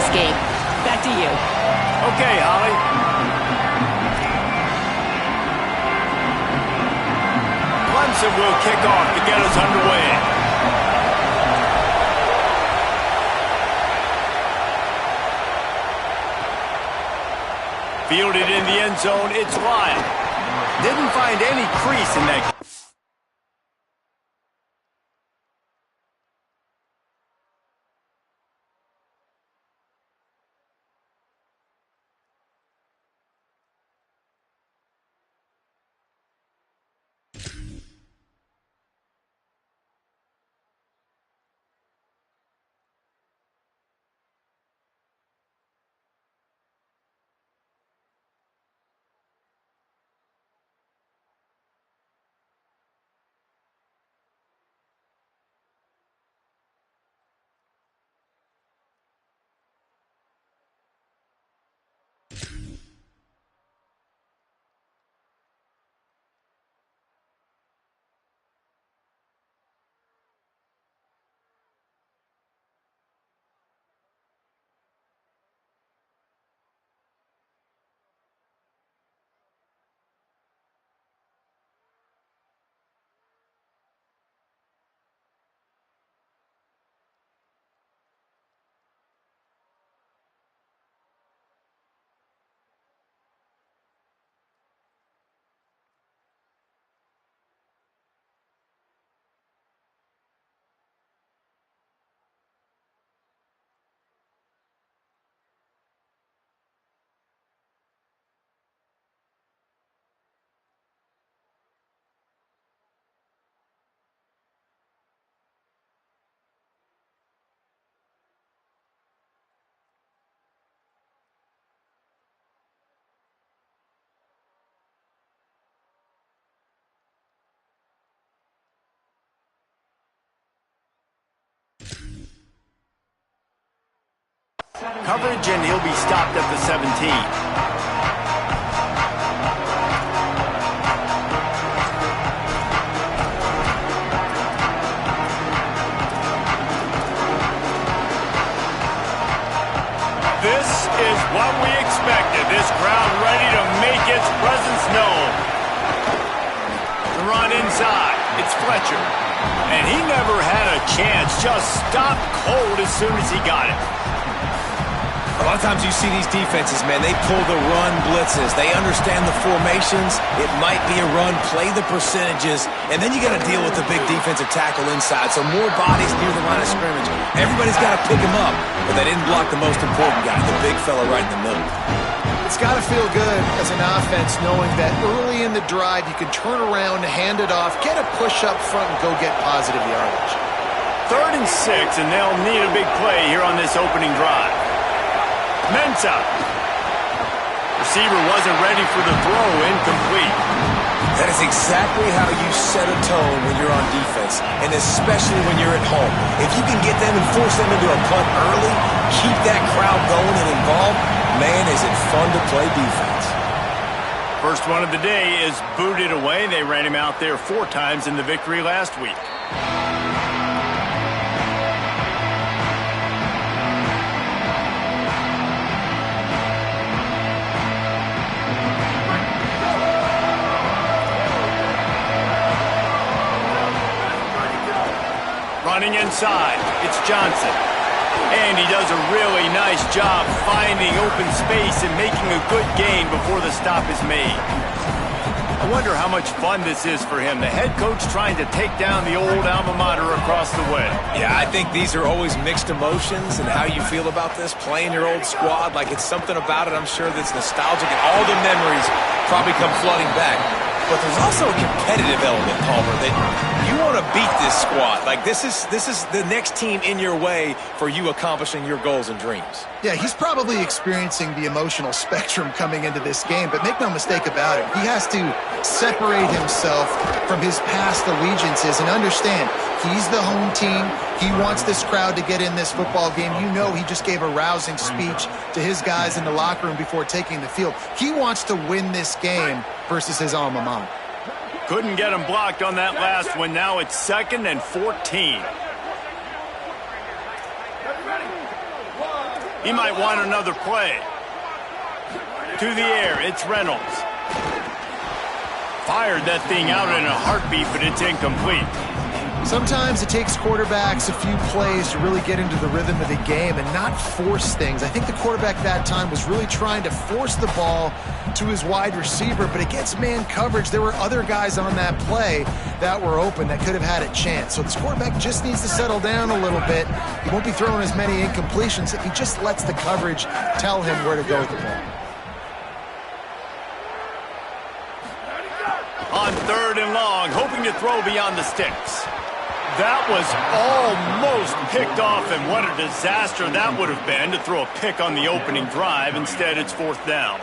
this game. Back to you. Okay, Holly. Clemson will kick off to get us underway. Fielded in the end zone, it's Lyle. Didn't find any crease in that. Coverage, and he'll be stopped at the 17. This is what we expected. This crowd ready to make its presence known. The run inside. It's Fletcher. And he never had a chance. Just stopped cold as soon as he got it. A lot of times you see these defenses, man, they pull the run blitzes. They understand the formations. It might be a run, play the percentages, and then you got to deal with the big defensive tackle inside. So more bodies near the line of scrimmage. Everybody's got to pick him up, but they didn't block the most important guy, the big fella right in the middle. It's got to feel good as an offense knowing that early in the drive you can turn around, hand it off, get a push up front, and go get positive yardage. 3rd and 6, and they'll need a big play here on this opening drive. Mensah. Receiver wasn't ready for the throw, incomplete. That is exactly how you set a tone when you're on defense, and especially when you're at home. If you can get them and force them into a punt early, keep that crowd going and involved, man, is it fun to play defense. First one of the day is booted away. They ran him out there 4 times in the victory last week. Running inside, it's Johnson. And he does a really nice job finding open space and making a good gain before the stop is made. I wonder how much fun this is for him. The head coach trying to take down the old alma mater across the way. Yeah, I think these are always mixed emotions and how you feel about this, playing your old squad. Like, it's something about it, I'm sure, that's nostalgic, and all the memories probably come flooding back. But there's also a competitive element, Palmer, that you want to beat this squad. Like, this is the next team in your way for you accomplishing your goals and dreams. Yeah, he's probably experiencing the emotional spectrum coming into this game, but make no mistake about it, he has to separate himself from his past allegiances and understand he's the home team. He wants this crowd to get in this football game. You know, he just gave a rousing speech to his guys in the locker room before taking the field. He wants to win this game versus his alma mater. Couldn't get him blocked on that last one. Now it's 2nd and 14. He might want another play. To the air, it's Reynolds. Fired that thing out in a heartbeat, but it's incomplete. Sometimes it takes quarterbacks a few plays to really get into the rhythm of the game and not force things. I think the quarterback that time was really trying to force the ball to his wide receiver, but against man coverage, there were other guys on that play that were open that could have had a chance. So this quarterback just needs to settle down a little bit. He won't be throwing as many incompletions if he just lets the coverage tell him where to go with the ball. On 3rd and long, hoping to throw beyond the sticks. That was almost picked off, and what a disaster that would have been to throw a pick on the opening drive. Instead, it's 4th down.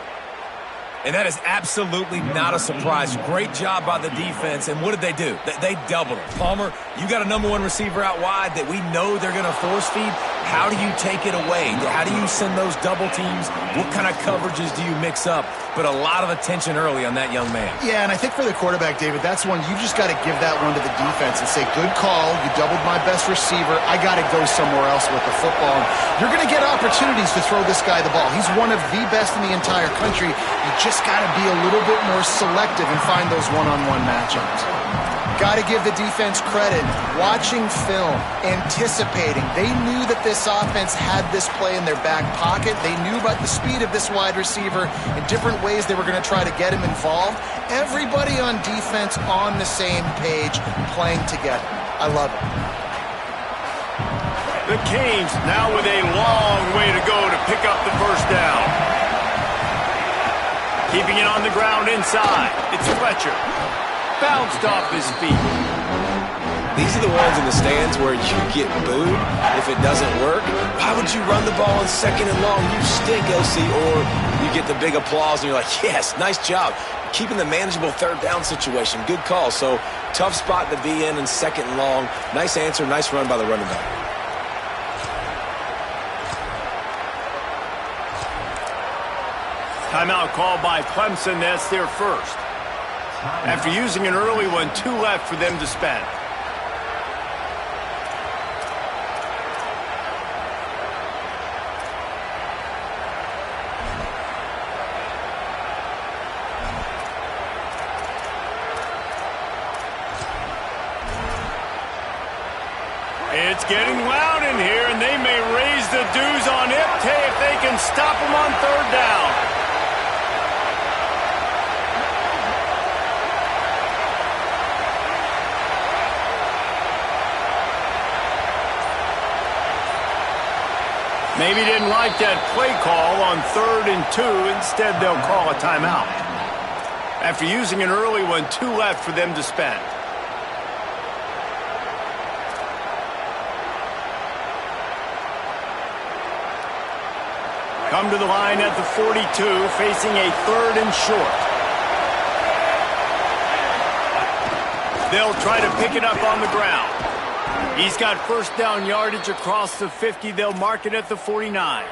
And that is absolutely not a surprise. Great job by the defense. And what did they do? They doubled it. Palmer, you got a #1 receiver out wide that we know they're going to force feed. How do you take it away? How do you send those double teams? What kind of coverages do you mix up? But a lot of attention early on that young man. Yeah, and I think for the quarterback, David, that's one you just got to give that one to the defense and say, good call. You doubled my best receiver. I got to go somewhere else with the football. You're going to get opportunities to throw this guy the ball. He's one of the best in the entire country. You just got to be a little bit more selective and find those one-on-one matchups. Got to give the defense credit. Watching film, anticipating. They knew that this offense had this play in their back pocket. They knew about the speed of this wide receiver and different ways they were going to try to get him involved. Everybody on defense on the same page, playing together. I love it. The Canes now with a long way to go to pick up the 1st down. Keeping it on the ground inside. It's Fletcher. Bounced off his feet. These are the ones in the stands where you get booed if it doesn't work. Why would you run the ball on 2nd and long? You stink, LC. Or you get the big applause and you're like, yes, nice job. Keeping the manageable 3rd down situation. Good call. So tough spot to be in 2nd and long. Nice answer, nice run by the running back. Timeout called by Clemson. That's their 1st. After using an early one, 2 left for them to spend. It's getting loud in here, and they may raise the dues on Ipte if they can stop him on 3rd down. Maybe didn't like that play call on 3rd and 2. Instead, they'll call a timeout. After using an early one, 2 left for them to spend. Come to the line at the 42, facing a 3rd and short. They'll try to pick it up on the ground. He's got 1st down yardage across the 50. They'll mark it at the 49.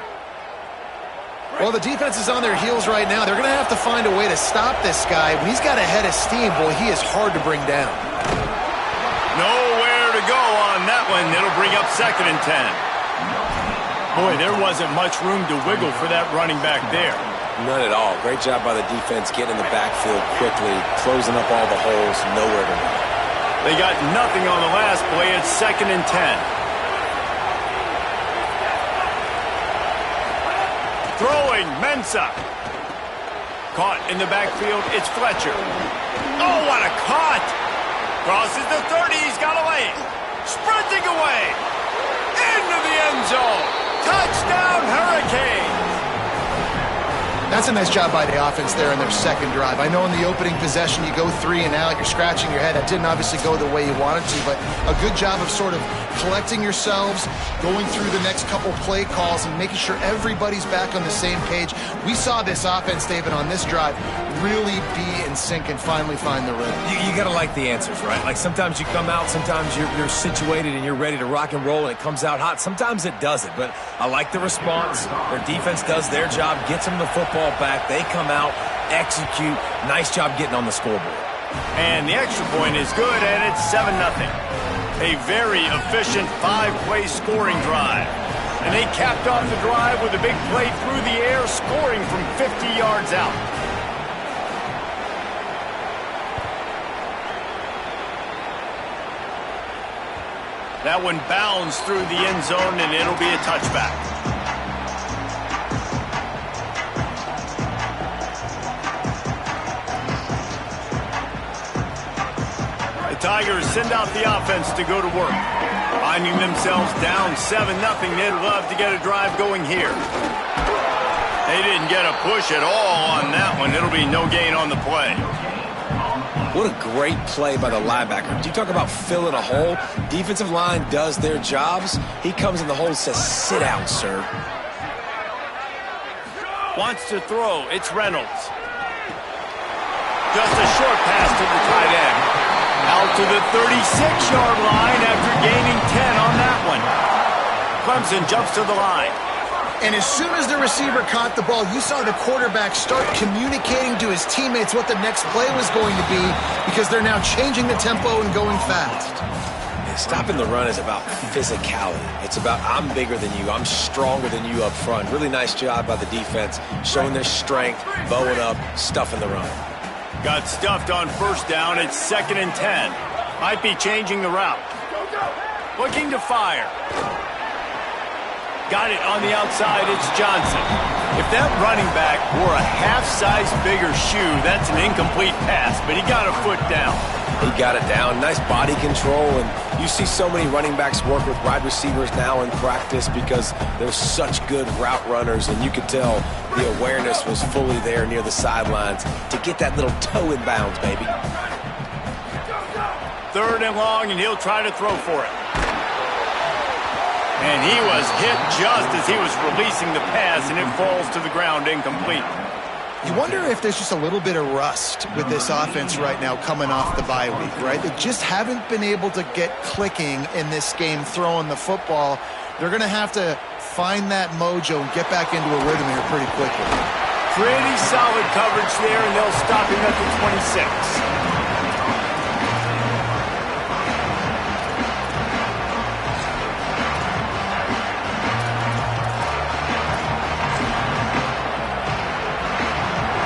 Well, the defense is on their heels right now. They're going to have to find a way to stop this guy. When he's got a head of steam, boy, he is hard to bring down. Nowhere to go on that one. It'll bring up 2nd and 10. Boy, there wasn't much room to wiggle for that running back there. None at all. Great job by the defense getting in the backfield quickly, closing up all the holes, nowhere to go. They got nothing on the last play. It's 2nd and 10. Throwing, Mensah. Caught in the backfield, it's Fletcher. Oh, what a cut! Crosses the 30, he's got a lane. Sprinting away. Into the end zone. Touchdown, Hurricanes! That's a nice job by the offense there in their 2nd drive. I know in the opening possession you go 3 and out, you're scratching your head. That didn't obviously go the way you wanted to, but a good job of sort of collecting yourselves, going through the next couple play calls and making sure everybody's back on the same page. We saw this offense, David, on this drive really be in sync and finally find the rhythm. You got to like the answers, right? Like sometimes you come out, sometimes you're situated and you're ready to rock and roll and it comes out hot. Sometimes it doesn't, but I like the response. Their defense does their job, gets them the football back. They come out, execute. Nice job getting on the scoreboard. And the extra point is good, and it's 7-0. A very efficient 5-play scoring drive. And they capped off the drive with a big play through the air, scoring from 50 yards out. That one bounds through the end zone, and it'll be a touchback. The Tigers send out the offense to go to work. Finding themselves down 7-0, they'd love to get a drive going here. They didn't get a push at all on that one. It'll be no gain on the play. What a great play by the linebacker. Do you talk about filling a hole? Defensive line does their jobs. He comes in the hole and says, sit down, sir. Wants to throw. It's Reynolds. Just a short pass to the tight end. Out to the 36-yard line after gaining 10 on that one. Clemson jumps to the line. And as soon as the receiver caught the ball, you saw the quarterback start communicating to his teammates what the next play was going to be, because they're now changing the tempo and going fast. And stopping the run is about physicality. It's about I'm bigger than you, I'm stronger than you up front. Really nice job by the defense, showing their strength, bowing up, stuffing the run. Got stuffed on first down. It's 2nd and 10. Might be changing the route. Looking to fire. Got it on the outside. It's Johnson. If that running back wore a half-size bigger shoe, that's an incomplete pass, but he got a foot down. He got it down. Nice body control, and you see so many running backs work with wide receivers now in practice because they're such good route runners, and you could tell the awareness was fully there near the sidelines to get that little toe in bounds, baby. 3rd and long, and he'll try to throw for it. And he was hit just as he was releasing the pass, and it falls to the ground incomplete. You wonder if there's just a little bit of rust with this offense right now coming off the bye week, right? They just haven't been able to get clicking in this game throwing the football. They're going to have to find that mojo and get back into a rhythm here pretty quickly. Pretty solid coverage there, and they'll stop him at the 26.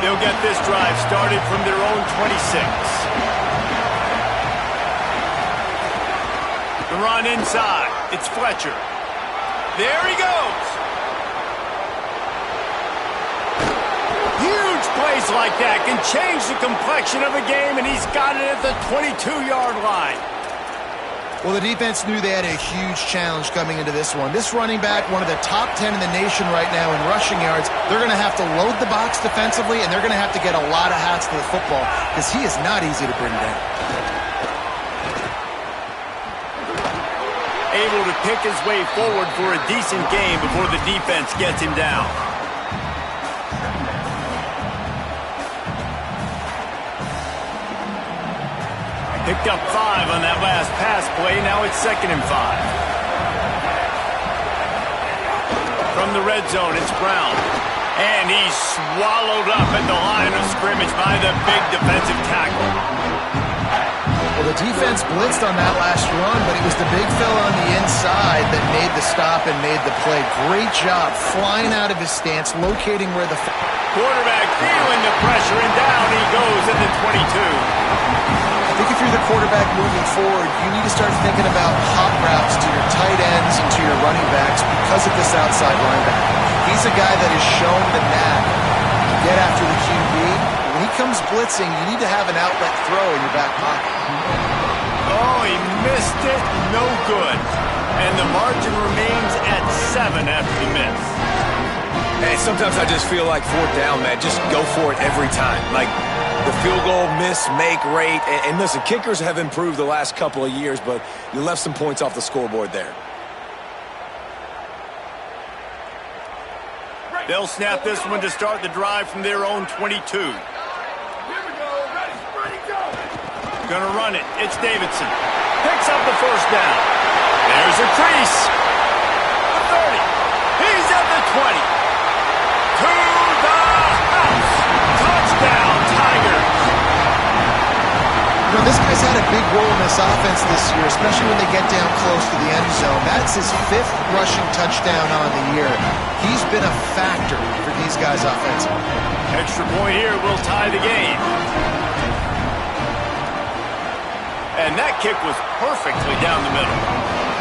They'll get this drive started from their own 26. The run inside. It's Fletcher. There he goes. Huge plays like that can change the complexion of a game, and he's got it at the 22-yard line. Well, the defense knew they had a huge challenge coming into this one. This running back, one of the top 10 in the nation right now in rushing yards, they're going to have to load the box defensively, and they're going to have to get a lot of hats to the football because he is not easy to bring down. Able to pick his way forward for a decent game before the defense gets him down. Picked up 5 on that last pass play. Now it's 2nd and 5. From the red zone, it's Brown. And he's swallowed up at the line of scrimmage by the big defensive tackle. Well, the defense blitzed on that last run, but it was the big fella on the inside that made the stop and made the play. Great job flying out of his stance, locating where the quarterback feeling the pressure, and down he goes at the 22. I think if you're the quarterback moving forward, you need to start thinking about hot routes to your tight ends and to your running backs because of this outside linebacker. He's a guy that has shown the knack to get after the QB. When he comes blitzing, you need to have an outlet throw in your back pocket. Oh, he missed it. No good. And the margin remains at 7 after the miss. Hey, sometimes I just feel like 4th down, man. Just go for it every time. Like, the field goal, miss, make, rate. And listen, kickers have improved the last couple of years, but you left some points off the scoreboard there. They'll snap this one to start the drive from their own 22. Gonna run it. It's Davidson. Picks up the first down. There's a crease. The 30. He's at the 20. To the house. Touchdown, Tigers. You know, this guy's had a big role in this offense this year, especially when they get down close to the end zone. That's his 5th rushing touchdown on the year. He's been a factor for these guys offensively. Extra point here will tie the game. And that kick was perfectly down the middle.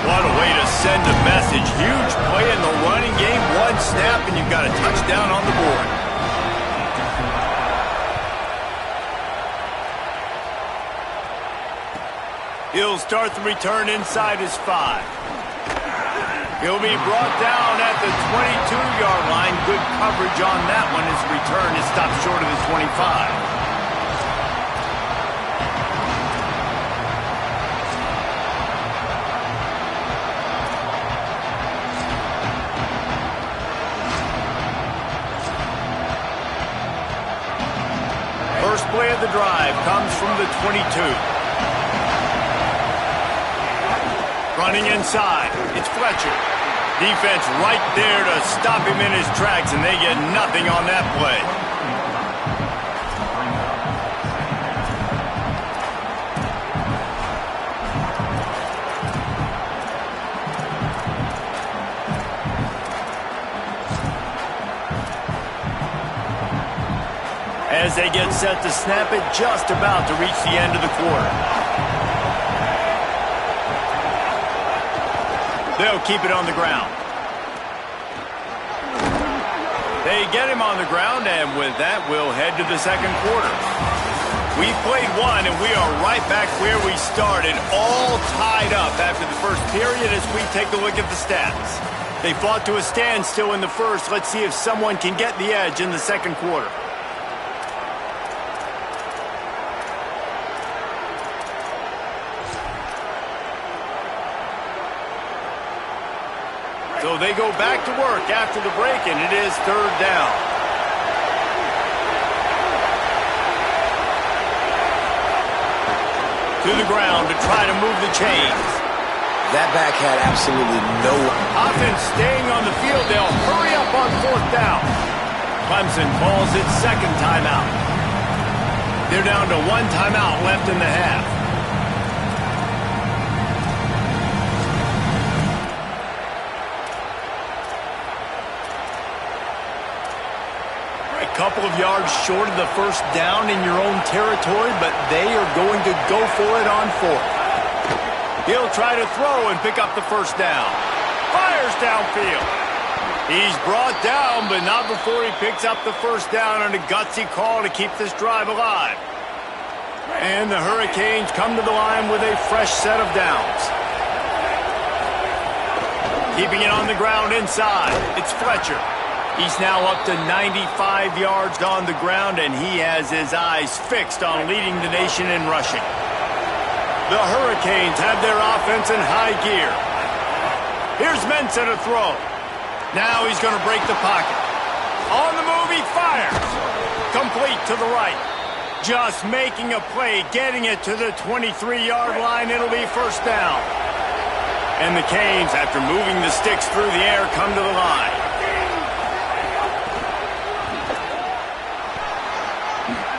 What a way to send a message. Huge play in the running game. One snap, and you've got a touchdown on the board. He'll start the return inside his 5. He'll be brought down at the 22-yard line. Good coverage on that one. His return is stopped short of the 25. First play of the drive comes from the 22. Running inside, it's Fletcher. Defense right there to stop him in his tracks, and they get nothing on that play. As they get set to snap it, just about to reach the end of the quarter. They'll keep it on the ground. They get him on the ground, and with that, we'll head to the second quarter. We've played one, and we are right back where we started, all tied up after the first period as we take a look at the stats. They fought to a standstill in the first. Let's see if someone can get the edge in the second quarter. So they go back to work after the break, and it is third down. To the ground to try to move the chains. That back had absolutely no... Offense staying on the field. They'll hurry up on fourth down. Clemson calls its second timeout. They're down to one timeout left in the half. Couple of yards short of the first down in your own territory, but they are going to go for it on fourth. He'll try to throw and pick up the first down. Fires downfield. He's brought down, but not before he picks up the first down on a gutsy call to keep this drive alive. And the Hurricanes come to the line with a fresh set of downs. Keeping it on the ground inside, it's Fletcher. He's now up to 95 yards on the ground, and he has his eyes fixed on leading the nation in rushing. The Hurricanes have their offense in high gear. Here's Mensah to throw. Now he's going to break the pocket. On the move, he fires. Complete to the right. Just making a play, getting it to the 23-yard line. It'll be first down. And the Canes, after moving the sticks through the air, come to the line.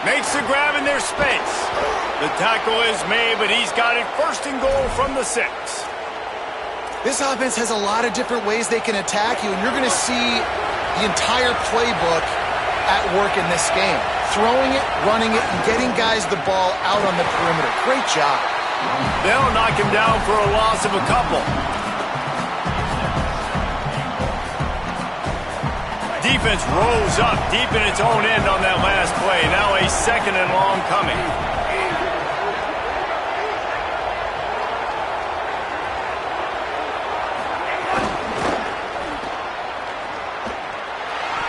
Makes the grab in their space. The tackle is made, but he's got it first and goal from the 6. This offense has a lot of different ways they can attack you, and you're going to see the entire playbook at work in this game. Throwing it, running it, and getting guys the ball out on the perimeter. Great job. They'll knock him down for a loss of a couple. Defense rolls up deep in its own end on that last play. Now a second and long coming.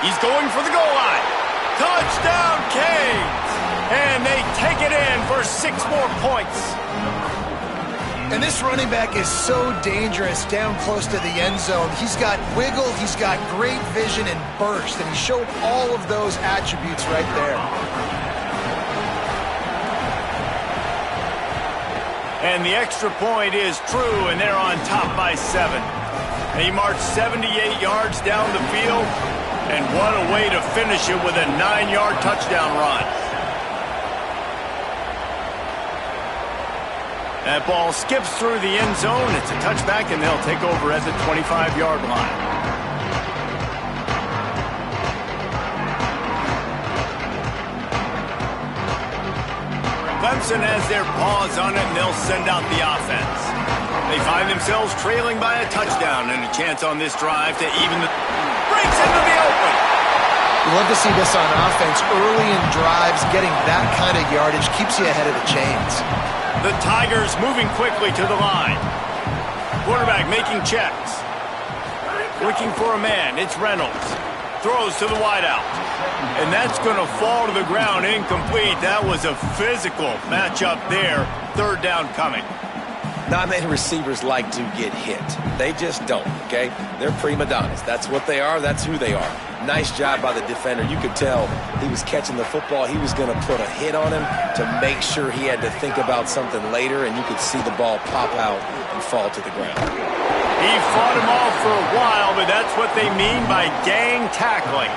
He's going for the goal line. Touchdown, Canes! And they take it in for 6 more points. And this running back is so dangerous down close to the end zone. He's got wiggle, he's got great vision and burst, and he showed all of those attributes right there. And the extra point is true, and they're on top by 7. He marched 78 yards down the field, and what a way to finish it with a 9-yard touchdown run. That ball skips through the end zone. It's a touchback, and they'll take over at the 25-yard line. Clemson has their paws on it, and they'll send out the offense. They find themselves trailing by a touchdown, and a chance on this drive to even the... breaks into the open. You love to see this on offense. Early in drives, getting that kind of yardage keeps you ahead of the chains. The Tigers moving quickly to the line. Quarterback making checks. Looking for a man. It's Reynolds. Throws to the wideout. And that's going to fall to the ground incomplete. That was a physical matchup there. Third down coming. Not many receivers like to get hit. They just don't, okay? They're prima donnas. That's what they are. That's who they are. Nice job by the defender. You could tell he was catching the football. He was going to put a hit on him to make sure he had to think about something later, and you could see the ball pop out and fall to the ground. He fought him off for a while, but that's what they mean by gang tackling.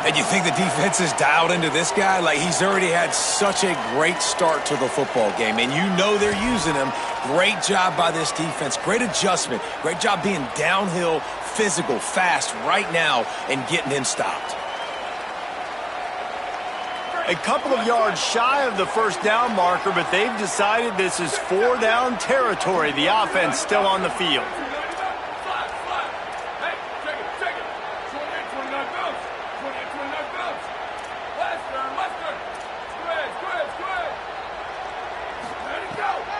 And you think the defense is dialed into this guy? Like, he's already had such a great start to the football game, and you know they're using him. Great job by this defense. Great adjustment. Great job being downhill, physical, fast right now and getting him stopped. A couple of yards shy of the first down marker, but they've decided this is 4-down territory. The offense still on the field.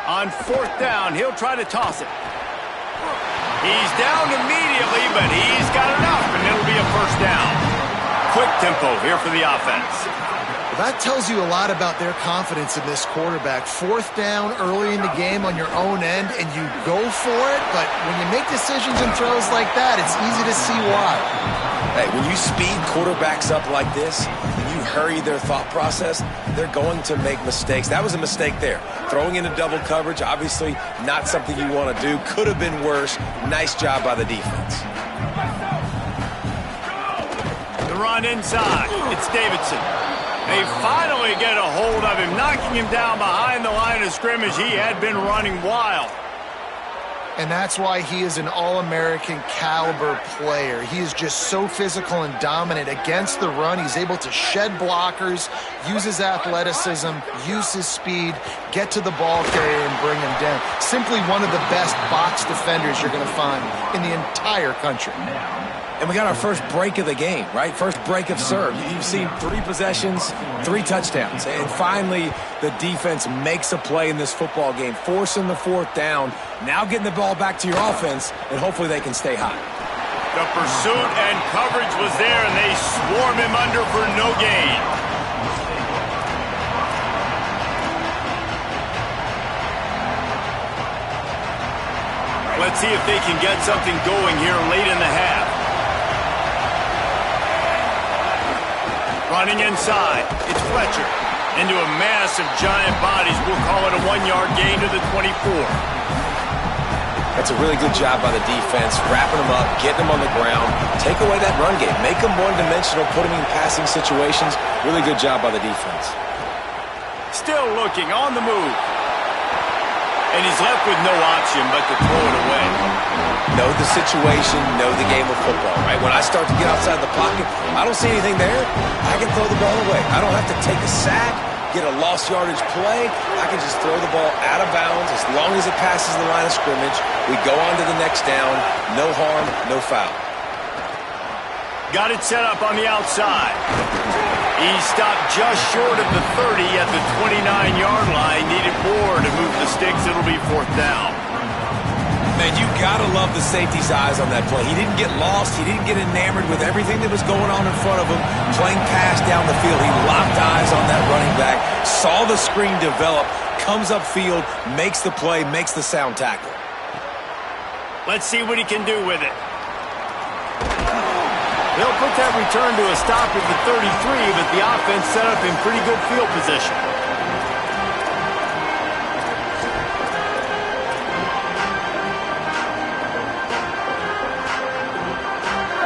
On fourth down, he'll try to toss it. He's down immediately, but he's got enough, and it'll be a first down. Quick tempo here for the offense. Well, that tells you a lot about their confidence in this quarterback. Fourth down early in the game on your own end, and you go for it, but when you make decisions and throws like that, it's easy to see why. Hey, when you speed quarterbacks up like this, and you hurry their thought process, they're going to make mistakes. That was a mistake there. Throwing into double coverage, obviously not something you want to do. Could have been worse. Nice job by the defense. The run inside. It's Davidson. They finally get a hold of him, knocking him down behind the line of scrimmage. He had been running wild. And that's why he is an All-American caliber player. He is just so physical and dominant against the run. He's able to shed blockers, use his athleticism, use his speed, get to the ball carrier and bring him down. Simply one of the best box defenders you're going to find in the entire country. And we got our first break of the game, right? First break of serve. You've seen 3 possessions, 3 touchdowns. And finally, the defense makes a play in this football game, forcing the fourth down. Now getting the ball back to your offense, and hopefully they can stay hot. The pursuit and coverage was there, and they swarm him under for no gain. Let's see if they can get something going here late in the half. Running inside, it's Fletcher. Into a mass of giant bodies. We'll call it a 1-yard gain to the 24. That's a really good job by the defense, wrapping them up, getting them on the ground, take away that run game, make them one-dimensional, put them in passing situations. Really good job by the defense. Still looking on the move. And he's left with no option but to throw it away. Know the situation, know the game of football, right? When I start to get outside the pocket, I don't see anything there, I can throw the ball away. I don't have to take a sack, get a lost yardage play. I can just throw the ball out of bounds as long as it passes the line of scrimmage. We go on to the next down. No harm, no foul. Got it set up on the outside. He stopped just short of the 30 at the 29-yard line. Needed more to move the sticks. It'll be fourth down. Man, you gotta love the safety's eyes on that play. He didn't get lost. He didn't get enamored with everything that was going on in front of him, playing pass down the field. He locked eyes on that running back, saw the screen develop, comes upfield, makes the play, makes the sound tackle. Let's see what he can do with it. They'll put that return to a stop at the 33, but the offense set up in pretty good field position.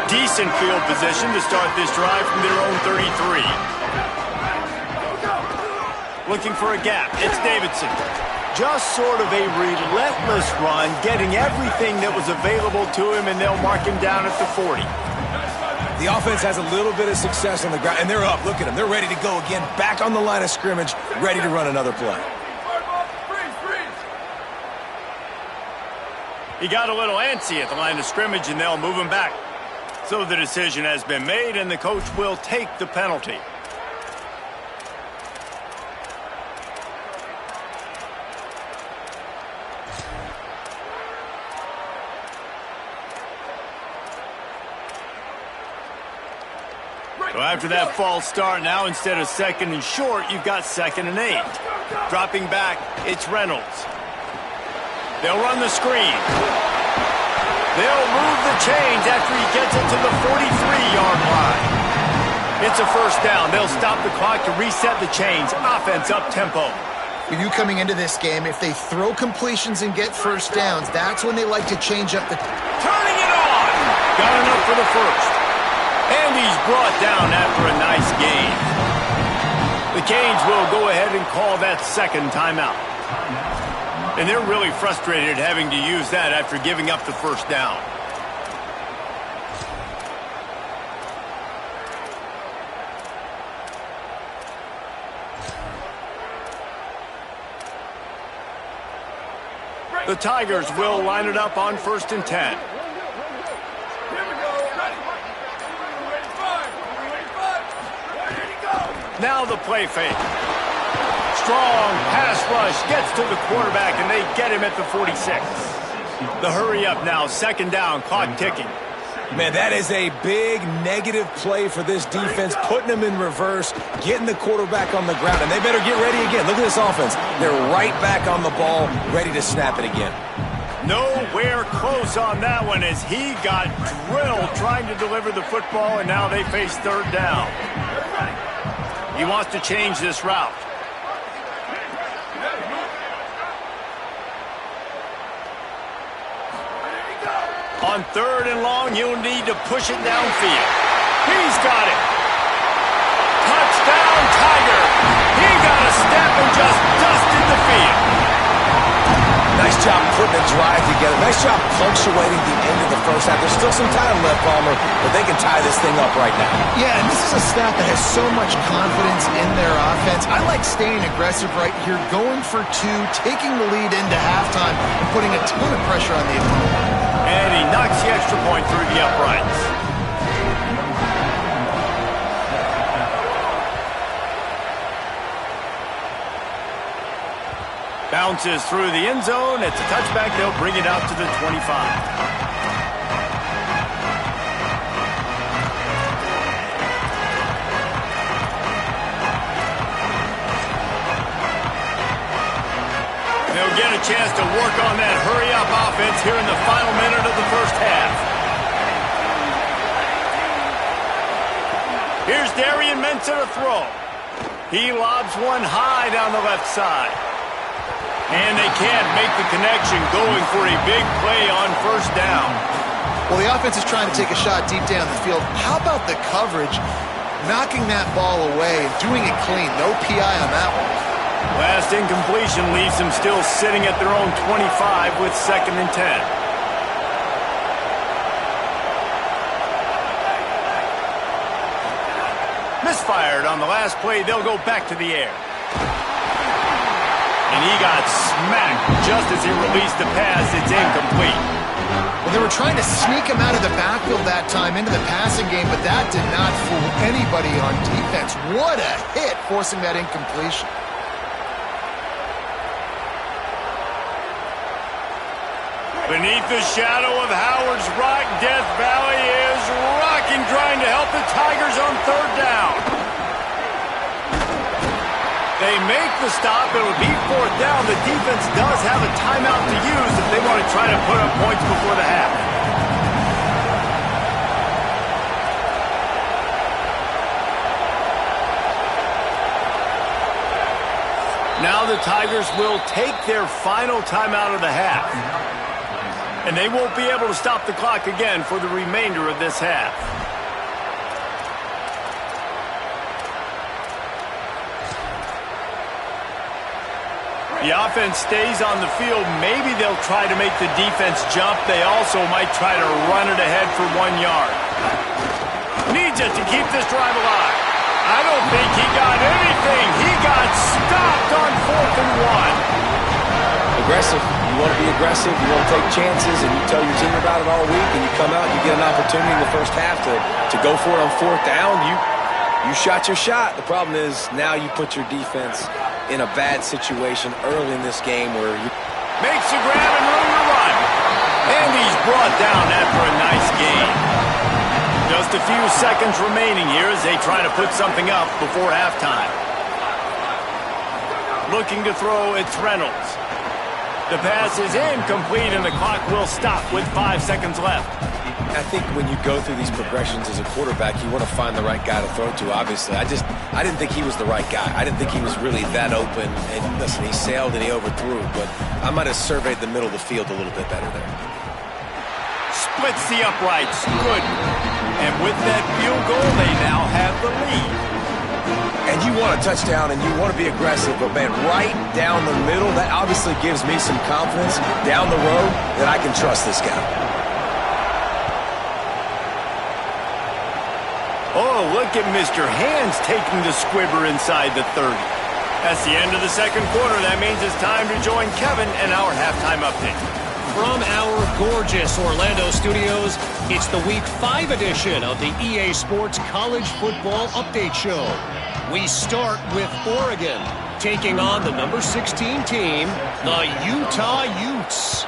Decent field position to start this drive from their own 33. Looking for a gap. It's Davidson. Just sort of a relentless run, getting everything that was available to him, and they'll mark him down at the 40. The offense has a little bit of success on the ground, and they're up. Look at them. They're ready to go again, back on the line of scrimmage, ready to run another play. He got a little antsy at the line of scrimmage, and they'll move him back. So the decision has been made, and the coach will take the penalty. So after that false start, now instead of 2nd and short, you've got 2nd and 8. Dropping back, it's Reynolds. They'll run the screen. They'll move the chains after he gets it to the 43-yard line. It's a first down. They'll stop the clock to reset the chains. Offense up-tempo. We knew coming into this game, if they throw completions and get first downs, that's when they like to change up the... Turning it on! Got enough for the first. And he's brought down after a nice gain. The Canes will go ahead and call that 2nd timeout. And they're really frustrated having to use that after giving up the first down. The Tigers will line it up on 1st and 10. Now the play fake. Strong pass rush gets to the quarterback, and they get him at the 46. The hurry up now, 2nd down, clock ticking. Man, that is a big negative play for this defense, putting them in reverse, getting the quarterback on the ground, and they better get ready again. Look at this offense. They're right back on the ball, ready to snap it again. Nowhere close on that one as he got drilled trying to deliver the football, and now they face 3rd down. He wants to change this route. On 3rd and long, you'll need to push it downfield. He's got it. Touchdown, Tiger. He got a step and just dusted the field. Nice job putting a drive together. Nice job punctuating the end of the first half. There's still some time left, Palmer, but they can tie this thing up right now. Yeah, and this is a staff that has so much confidence in their offense. I like staying aggressive right here, going for 2, taking the lead into halftime, and putting a ton of pressure on the opponent. And he knocks the extra point through the uprights. Bounces through the end zone. It's a touchback. They'll bring it out to the 25. They'll get a chance to work on that hurry-up offense here in the final minute of the first half. Here's Darian Mensah to throw. He lobs one high down the left side. And they can't make the connection, going for a big play on 1st down. Well, the offense is trying to take a shot deep down the field. How about the coverage, knocking that ball away and doing it clean? No PI on that one. Last incompletion leaves them still sitting at their own 25 with 2nd and 10. Misfired on the last play. They'll go back to the air. And he got smacked just as he released the pass. It's incomplete. Well, they were trying to sneak him out of the backfield that time into the passing game, but that did not fool anybody on defense. What a hit, forcing that incompletion. Beneath the shadow of Howard's Rock, Death Valley is rocking, trying to help the Tigers on 3rd down. They make the stop. It'll be 4th down. The defense does have a timeout to use if they want to try to put up points before the half. Now the Tigers will take their final timeout of the half. And they won't be able to stop the clock again for the remainder of this half. The offense stays on the field. Maybe they'll try to make the defense jump. They also might try to run it ahead for 1 yard. Needs it to keep this drive alive. I don't think he got anything. He got stopped on 4th and 1. Aggressive. You want to be aggressive. You want to take chances, and you tell your team about it all week, and you come out and you get an opportunity in the first half to go for it on 4th down. You shot your shot. The problem is now you put your defense in a bad situation early in this game where you makes the grab and room to run. And he's brought down after a nice gain. Just a few seconds remaining here as they try to put something up before halftime. Looking to throw, it's Reynolds. The pass is incomplete and the clock will stop with 5 seconds left. I think when you go through these progressions as a quarterback, you want to find the right guy to throw to, obviously. I didn't think he was the right guy. I didn't think he was really that open. And listen, he sailed and he overthrew, but I might have surveyed the middle of the field a little bit better there. Splits the uprights. Good. And with that field goal, they now have the lead. And you want a touchdown and you want to be aggressive, but man, right down the middle, that obviously gives me some confidence down the road that I can trust this guy. Oh, look at Mr. Hands taking the squibber inside the 30. That's the end of the second quarter. That means it's time to join Kevin and our halftime update. From our gorgeous Orlando studios, it's the Week 5 edition of the EA Sports College Football Update Show. We start with Oregon, taking on the number 16 team, the Utah Utes.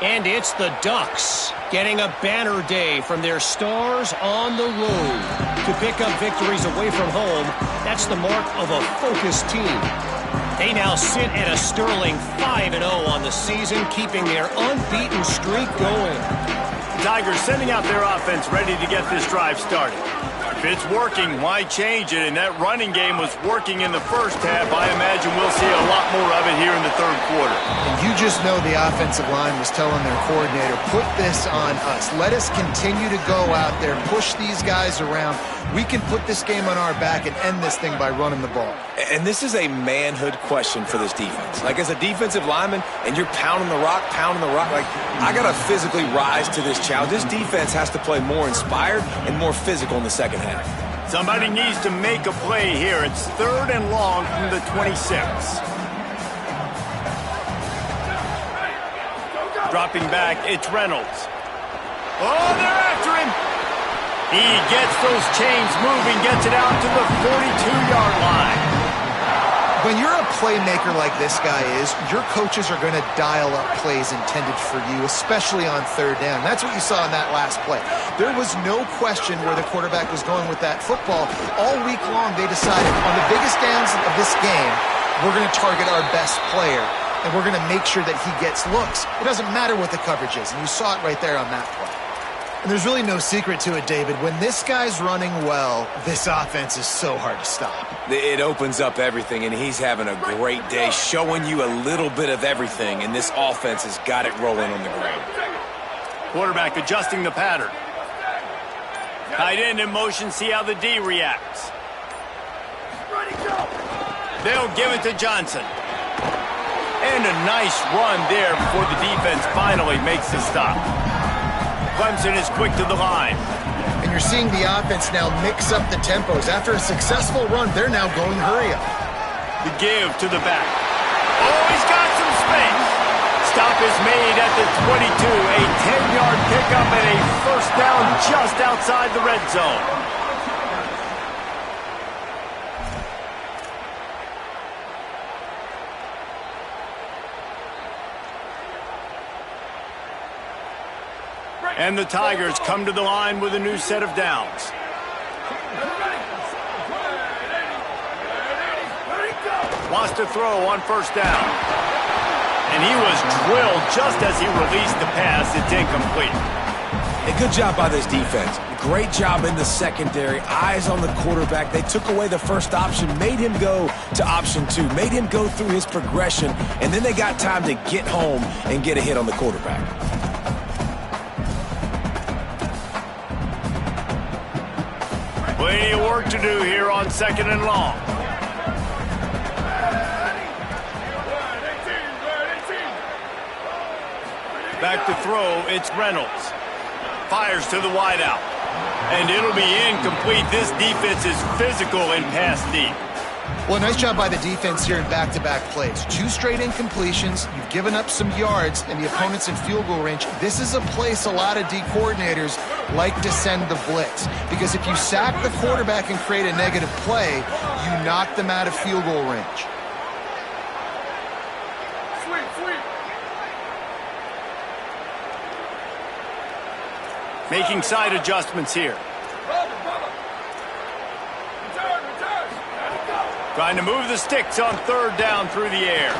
And it's the Ducks getting a banner day from their stars on the road. To pick up victories away from home, that's the mark of a focused team. They now sit at a sterling 5-0 on the season, keeping their unbeaten streak going. Tigers sending out their offense ready to get this drive started. If it's working, why change it? And that running game was working in the first half. I imagine we'll see a lot more of it here in the third quarter. And you just know the offensive line was telling their coordinator, put this on us. Let us continue to go out there, push these guys around. We can put this game on our back and end this thing by running the ball. And this is a manhood question for this defense. Like, as a defensive lineman, and you're pounding the rock, like, I got to physically rise to this challenge. This defense has to play more inspired and more physical in the second half. Somebody needs to make a play here. It's 3rd and long from the 26. Dropping back, it's Reynolds. Oh, they're after him. He gets those chains moving, gets it out to the 42-yard line. When you're a playmaker like this guy is, your coaches are going to dial up plays intended for you, especially on 3rd down. That's what you saw in that last play. There was no question where the quarterback was going with that football. All week long, they decided on the biggest downs of this game, we're going to target our best player, and we're going to make sure that he gets looks. It doesn't matter what the coverage is, and you saw it right there on that play. And there's really no secret to it, David. When this guy's running well, this offense is so hard to stop. It opens up everything, and he's having a great day, showing you a little bit of everything, and this offense has got it rolling on the ground. Quarterback adjusting the pattern. Tight end in motion, see how the D reacts. They'll give it to Johnson. And a nice run there before the defense finally makes the stop. Clemson is quick to the line. And you're seeing the offense now mix up the tempos. After a successful run, they're now going hurry up. The give to the back. Oh, he's got some space. Stop is made at the 22. A 10-yard pickup and a first down just outside the red zone. And the Tigers come to the line with a new set of downs. Wants to throw on 1st down. And he was drilled just as he released the pass. It's incomplete. A good job by this defense. Great job in the secondary. Eyes on the quarterback. They took away the first option, made him go to option 2, made him go through his progression, and then they got time to get home and get a hit on the quarterback. Plenty of work to do here on 2nd and long. Back to throw, it's Reynolds. Fires to the wideout. And it'll be incomplete. This defense is physical and pass deep. Well, nice job by the defense here in back-to-back plays. 2 straight incompletions. You've given up some yards, and the opponent's in field goal range. This is a place a lot of D coordinators like to send the blitz. Because if you sack the quarterback and create a negative play, you knock them out of field goal range. Making side adjustments here. Trying to move the sticks on 3rd down through the air.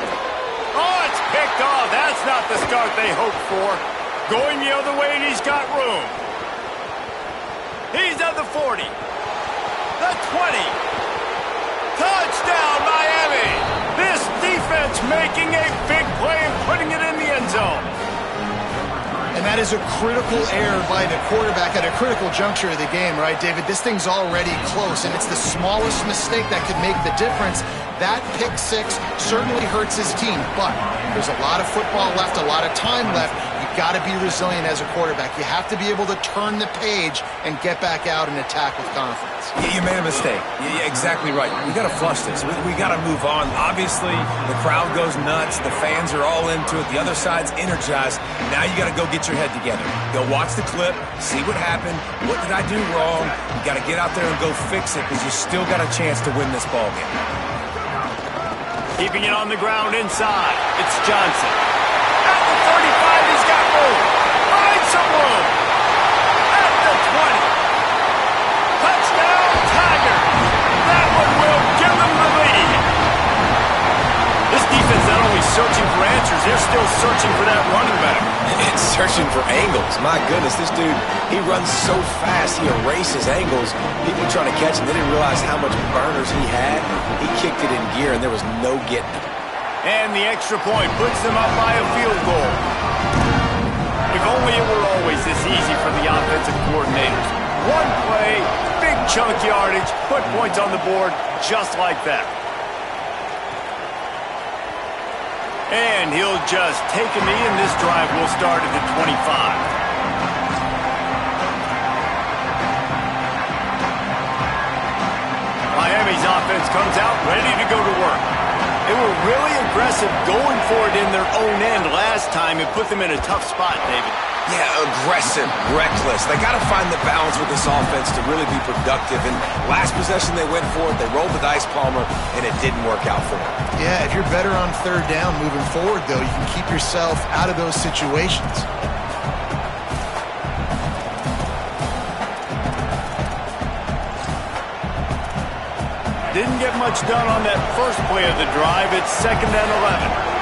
Oh, it's picked off. That's not the start they hoped for. Going the other way, and he's got room. He's at the 40. The 20. Touchdown, Miami. This defense making a big play and putting it in the end zone. And that is a critical error by the quarterback at a critical juncture of the game, right, David? This thing's already close, and it's the smallest mistake that could make the difference. That pick 6 certainly hurts his team, but there's a lot of football left, a lot of time left. You've got to be resilient as a quarterback. You have to be able to turn the page and get back out and attack with confidence. You made a mistake. Yeah, exactly right. We got to flush this. We got to move on. Obviously, the crowd goes nuts. The fans are all into it. The other side's energized. Now you got to go get your head together. Go watch the clip, see what happened. What did I do wrong? You got to get out there and go fix it because you still got a chance to win this ball game. Keeping it on the ground inside. It's Johnson. At the 35, he's got room. Finds some room. At the 20. Touchdown, Tigers. That one will give them the lead. This defense not only searching for answers, they're still searching for that running back. It's searching for angles. My goodness, this dude, he runs so fast, he erases angles. People trying to catch him, they didn't realize how much burners he had. He kicked it in gear, and there was no getting him. And the extra point puts them up by a field goal. If only it were always this easy for the offensive coordinators. One play, big chunk yardage, put points on the board just like that. And he'll just take a knee, and this drive will start at the 25. Miami's offense comes out ready to go to work. They were really aggressive going for it in their own end last time and put them in a tough spot, David. Yeah, aggressive, reckless. They got to find the balance with this offense to really be productive. And last possession they went for it, they rolled the dice, Palmer, and it didn't work out for them. Yeah, if you're better on 3rd down moving forward, though, you can keep yourself out of those situations. Didn't get much done on that first play of the drive. It's 2nd and 11.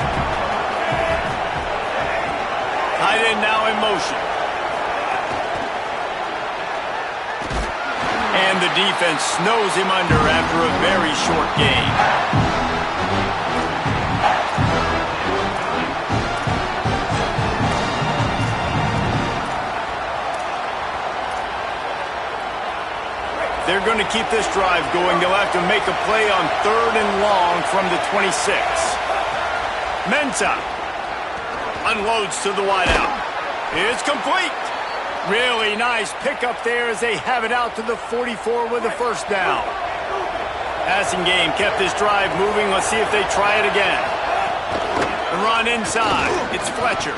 Tight end now in motion. And the defense snows him under after a very short gain. They're going to keep this drive going. They'll have to make a play on 3rd and long from the 26. Mensah unloads to the wideout. It's complete. Really nice pickup there as they have it out to the 44 with a 1st down. Passing game kept this drive moving. Let's see if they try it again. The run inside. It's Fletcher.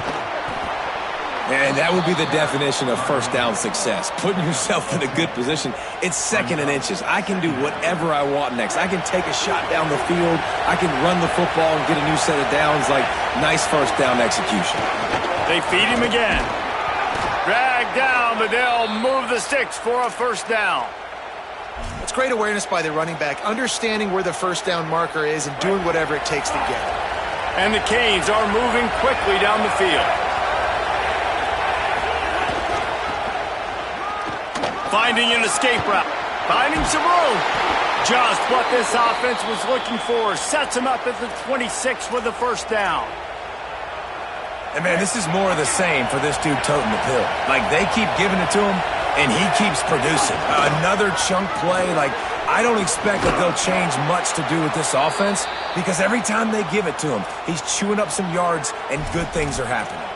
And that would be the definition of 1st down success. Putting yourself in a good position. It's 2nd and inches. I can do whatever I want next. I can take a shot down the field. I can run the football and get a new set of downs. Like, nice 1st down execution. They feed him again. Drag down, but they'll move the sticks for a 1st down. It's great awareness by the running back, understanding where the 1st down marker is and doing whatever it takes to get it. And the Canes are moving quickly down the field. Finding an escape route. Finding some room. Just what this offense was looking for. Sets him up at the 26 with the 1st down. And, man, this is more of the same for this dude toting the pill. Like, they keep giving it to him, and he keeps producing. Another chunk play. Like, I don't expect that they'll change much to do with this offense because every time they give it to him, he's chewing up some yards, and good things are happening.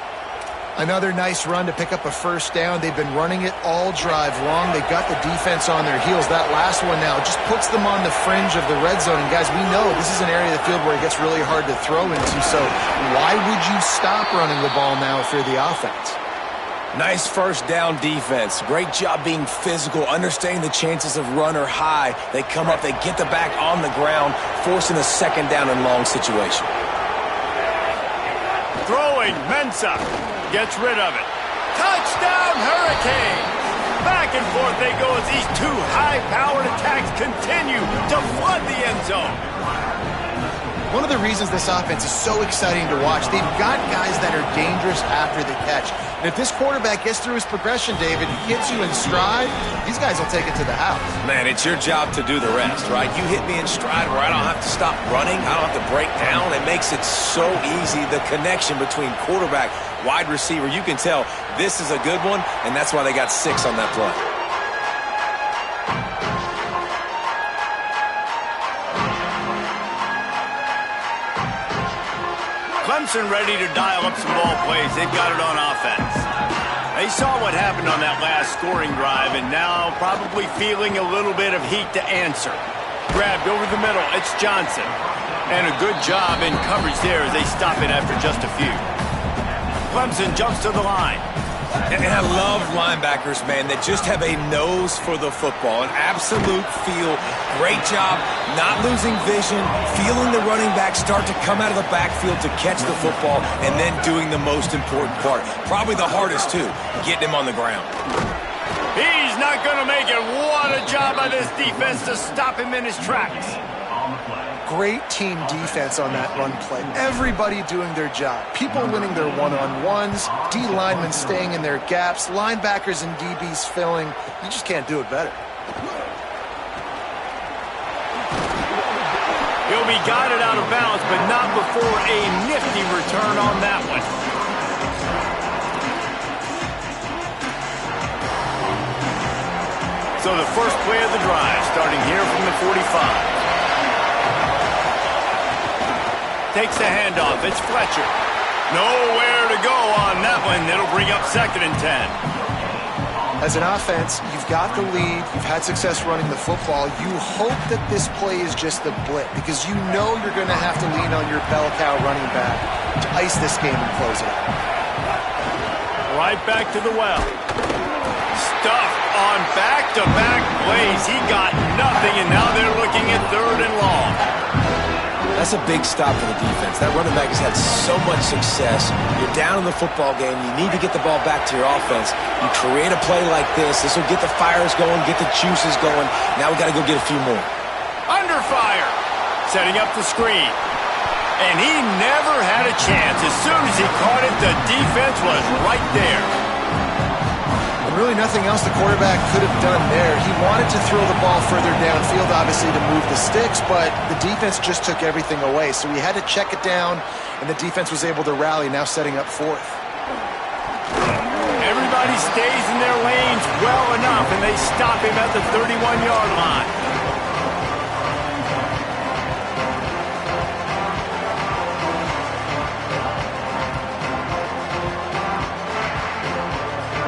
Another nice run to pick up a first down. They've been running it all drive long. They got the defense on their heels. That last one now just puts them on the fringe of the red zone. And guys, we know this is an area of the field where it gets really hard to throw into. So why would you stop running the ball now if you're the offense? Nice first down defense. Great job being physical, understanding the chances of run or high. They come up, they get the back on the ground, forcing a second down and long situation. Throwing, Mensah gets rid of it. Touchdown, Hurricanes! Back and forth they go as these two high-powered attacks continue to flood the end zone. One of the reasons this offense is so exciting to watch, they've got guys that are dangerous after the catch. And if this quarterback gets through his progression, David, he hits you in stride, these guys will take it to the house. Man, it's your job to do the rest, right? You hit me in stride where I don't have to stop running. I don't have to break down. It makes it so easy, the connection between quarterback, wide receiver. You can tell this is a good one, and that's why they got 6 on that play. Clemson ready to dial up some ball plays. They've got it on offense. They saw what happened on that last scoring drive, and now probably feeling a little bit of heat to answer. Grabbed over the middle. It's Johnson. And a good job in coverage there as they stop it after just a few. Clemson jumps to the line. And I love linebackers, man, that just have a nose for the football, an absolute feel. Great job not losing vision, feeling the running back start to come out of the backfield to catch the football, and then doing the most important part. Probably the hardest, too, getting him on the ground. He's not going to make it. What a job by this defense to stop him in his tracks. Great team defense on that run play. Everybody doing their job. People winning their one-on-ones, D linemen staying in their gaps, linebackers and DBs filling. You just can't do it better. He'll be guided out of bounds, but not before a nifty return on that one. So the first play of the drive, starting here from the 45. Takes the handoff. It's Fletcher. Nowhere to go on that one. It'll bring up 2nd and 10. As an offense, you've got the lead. You've had success running the football. You hope that this play is just the blip because you know you're going to have to lean on your bell cow running back to ice this game and close it out. Right back to the well. Stuffed on back-to-back plays. He got nothing, and now they're looking at 3rd and long. That's a big stop for the defense. That running back has had so much success. You're down in the football game. You need to get the ball back to your offense. You create a play like this. This will get the fires going, get the juices going. Now we got to go get a few more. Under fire. Setting up the screen. And he never had a chance. As soon as he caught it, the defense was right there. And really nothing else the quarterback could have done there. He wanted to throw the ball further downfield, obviously, to move the sticks, but the defense just took everything away. So he had to check it down, and the defense was able to rally, now setting up 4th. Everybody stays in their lanes well enough, and they stop him at the 31-yard line.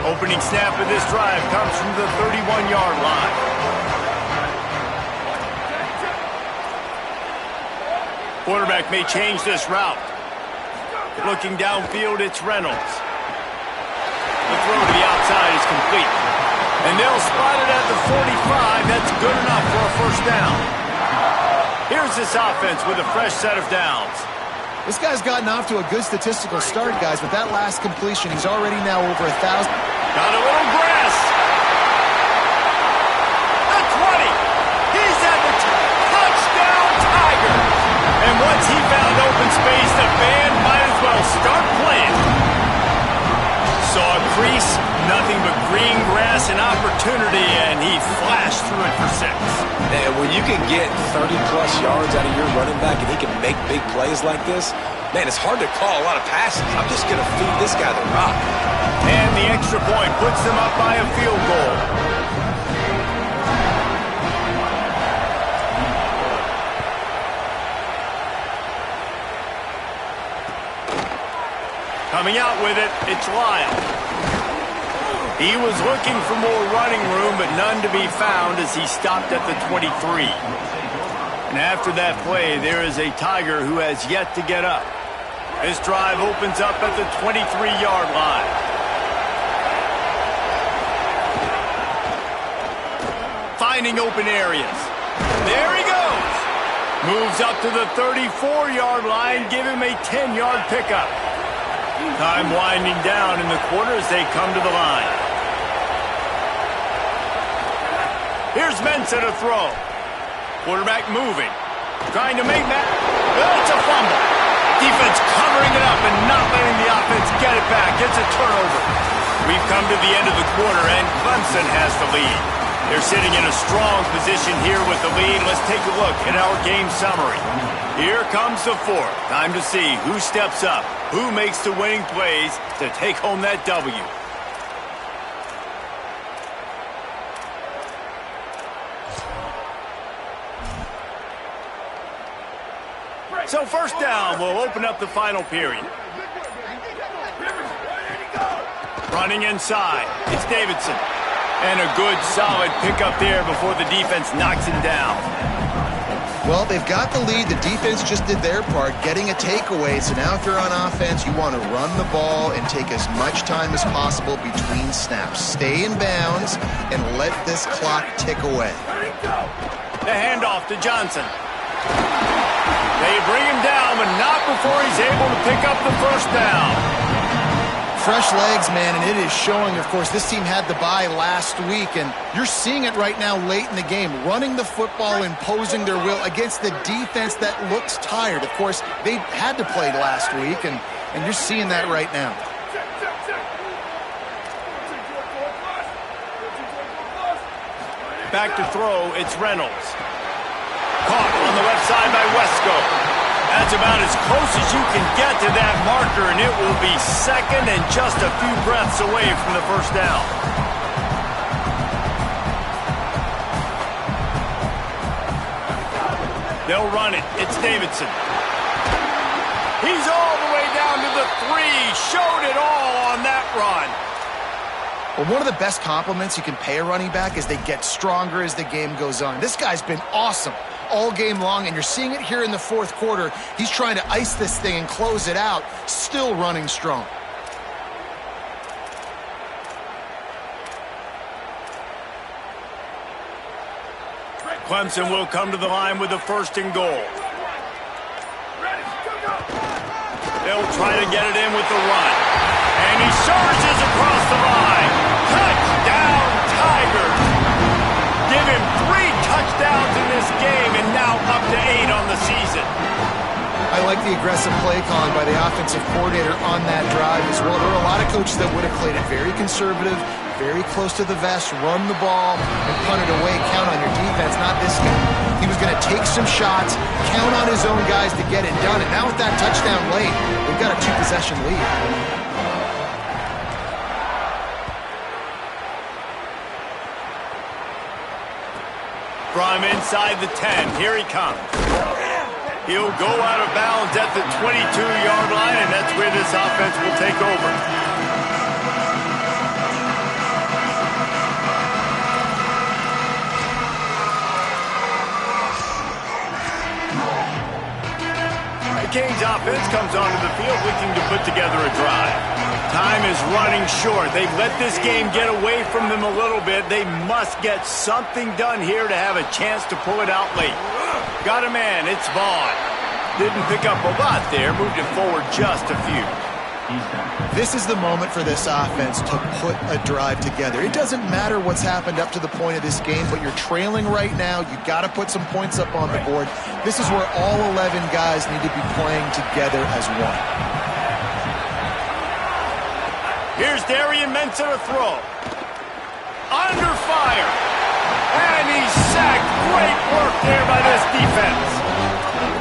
Opening snap of this drive comes from the 31-yard line. Quarterback may change this route. Looking downfield, it's Reynolds. The throw to the outside is complete. And they'll spot it at the 45. That's good enough for a first down. Here's this offense with a fresh set of downs. This guy's gotten off to a good statistical start, guys. With that last completion, he's already now over 1,000. Got a little grass. The 20. He's at the touchdown, Tiger. And once he found open space, the band might as well start playing. Saw a crease, nothing but green grass and opportunity, and he flashed through it for 6. And when you can get 30-plus yards out of your running back and he can make big plays like this, man, it's hard to call a lot of passes. I'm just going to feed this guy the rock. And the extra point puts them up by a field goal. Coming out with it, it's Lyle. He was looking for more running room, but none to be found as he stopped at the 23. And after that play, there is a Tiger who has yet to get up. This drive opens up at the 23-yard line. Finding open areas. There he goes. Moves up to the 34-yard line, give him a 10-yard pickup. Time winding down in the quarter as they come to the line. Here's Mensa to throw. Quarterback moving. Trying to make that. It's a fumble. Defense covering it up and not letting the offense get it back. It's a turnover. We've come to the end of the quarter, and Clemson has the lead. They're sitting in a strong position here with the lead. Let's take a look at our game summary. Here comes the fourth. Time to see who steps up, who makes the winning plays to take home that W. So first down will open up the final period. Running inside, it's Davidson. And a good, solid pickup there before the defense knocks him down. Well, they've got the lead. The defense just did their part, getting a takeaway. So now if you're on offense, you want to run the ball and take as much time as possible between snaps. Stay in bounds and let this clock tick away. The handoff to Johnson. They bring him down, but not before he's able to pick up the first down. Fresh legs, man, and it is showing. Of course, this team had the bye last week, and you're seeing it right now late in the game. Running the football, imposing their will against the defense that looks tired. Of course, they had to play last week, and you're seeing that right now. Back to throw, it's Reynolds. Caught on the left side by Wesco. That's about as close as you can get to that marker, and it will be second and just a few breaths away from the first down. They'll run it. It's Davidson. He's all the way down to the 3. Showed it all on that run. Well, one of the best compliments you can pay a running back is they get stronger as the game goes on. This guy's been awesome all game long, and you're seeing it here in the fourth quarter. He's trying to ice this thing and close it out, still running strong. Clemson will come to the line with a 1st and goal. They'll try to get it in with the run. And he surges across the line. Touchdown, Tigers! Give him 3 touchdowns in this game, and now up to 8 on the season. I like the aggressive play calling by the offensive coordinator on that drive as well. There are a lot of coaches that would have played it very conservative, very close to the vest, run the ball, and punt it away, count on your defense. Not this guy. He was going to take some shots, count on his own guys to get it done, and now with that touchdown late, they've got a 2-possession lead. From inside the 10, here he comes. He'll go out of bounds at the 22-yard line, and that's where this offense will take over. The Canes offense comes onto the field looking to put together a drive. Time is running short. They've let this game get away from them a little bit. They must get something done here to have a chance to pull it out late. Got a man. It's Vaughn. Didn't pick up a lot there. Moved it forward just a few. This is the moment for this offense to put a drive together. It doesn't matter what's happened up to the point of this game, but you're trailing right now. You got to put some points up on the board. This is where all 11 guys need to be playing together as one. Here's Darian Mensa to throw. Under fire. And he's sacked. Great work there by this defense.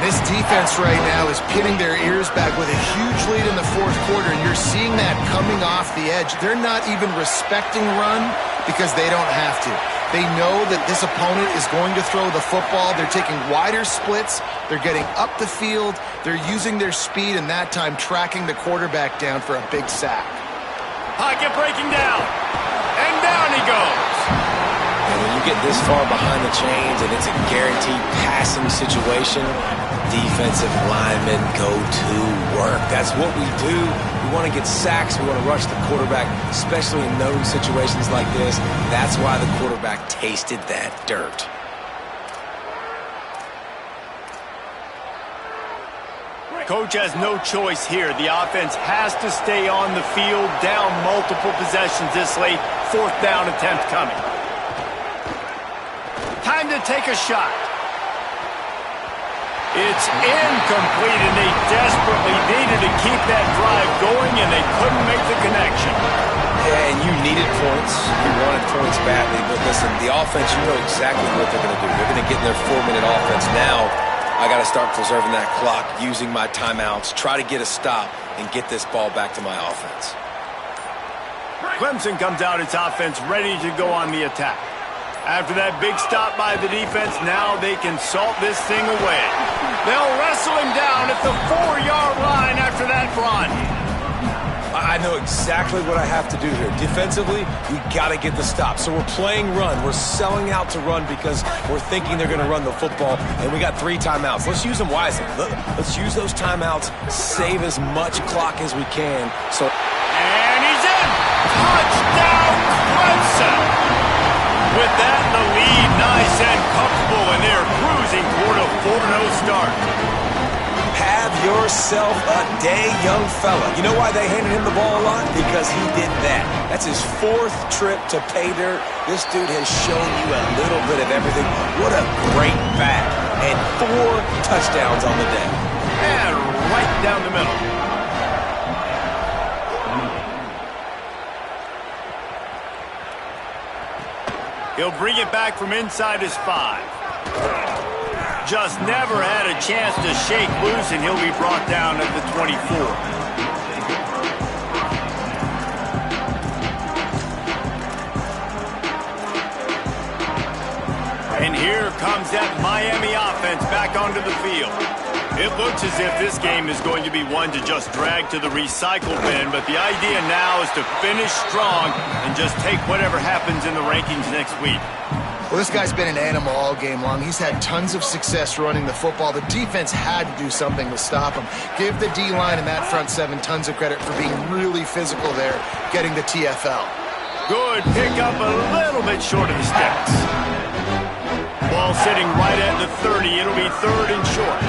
This defense right now is pinning their ears back with a huge lead in the fourth quarter, and you're seeing that coming off the edge. They're not even respecting run because they don't have to. They know that this opponent is going to throw the football. They're taking wider splits. They're getting up the field. They're using their speed, and that time tracking the quarterback down for a big sack. Pocket breaking down. And down he goes. And when you get this far behind the chains and it's a guaranteed passing situation, defensive linemen go to work. That's what we do. We want to get sacks. We want to rush the quarterback, especially in known situations like this. That's why the quarterback tasted that dirt. Coach has no choice here. The offense has to stay on the field, down multiple possessions this late. Fourth down attempt coming. Time to take a shot. It's incomplete, and they desperately needed to keep that drive going, and they couldn't make the connection. Yeah, and you needed points. You wanted points badly. But listen, the offense, you know exactly what they're going to do. They're going to get in their 4-minute offense. Now, I got to start preserving that clock, using my timeouts, try to get a stop, and get this ball back to my offense. Clemson comes out its offense ready to go on the attack. After that big stop by the defense, now they can salt this thing away. They'll wrestle him down at the 4-yard line after that run. I know exactly what I have to do here. Defensively, we got to get the stop. So we're playing run. We're selling out to run because we're thinking they're going to run the football, and we got 3 timeouts. Let's use them wisely. Let's use those timeouts, save as much clock as we can. And he's in! Touchdown, Clemson! With that in the lead, nice and comfortable, and they're cruising toward a 4-0 start. Have yourself a day, young fella. You know why they handed him the ball a lot? Because he did that. That's his 4th trip to pay dirt. This dude has shown you a little bit of everything. What a great back. And 4 touchdowns on the day. And right down the middle. He'll bring it back from inside his 5. Just never had a chance to shake loose, and he'll be brought down at the 24. And here comes that Miami offense back onto the field. It looks as if this game is going to be one to just drag to the recycle bin, but the idea now is to finish strong and just take whatever happens in the rankings next week. Well, this guy's been an animal all game long. He's had tons of success running the football. The defense had to do something to stop him. Give the D-line and that front 7 tons of credit for being really physical there, getting the TFL. Good pick up, a little bit short of the sticks. Ball sitting right at the 30. It'll be 3rd and short.